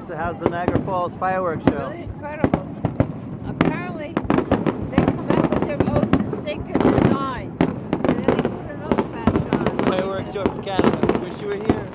to house the Niagara Falls fireworks show. Really incredible. Apparently, they come out with their own distinctive designs. And then they put another patch on. Fireworks show from Canada. Wish you were here.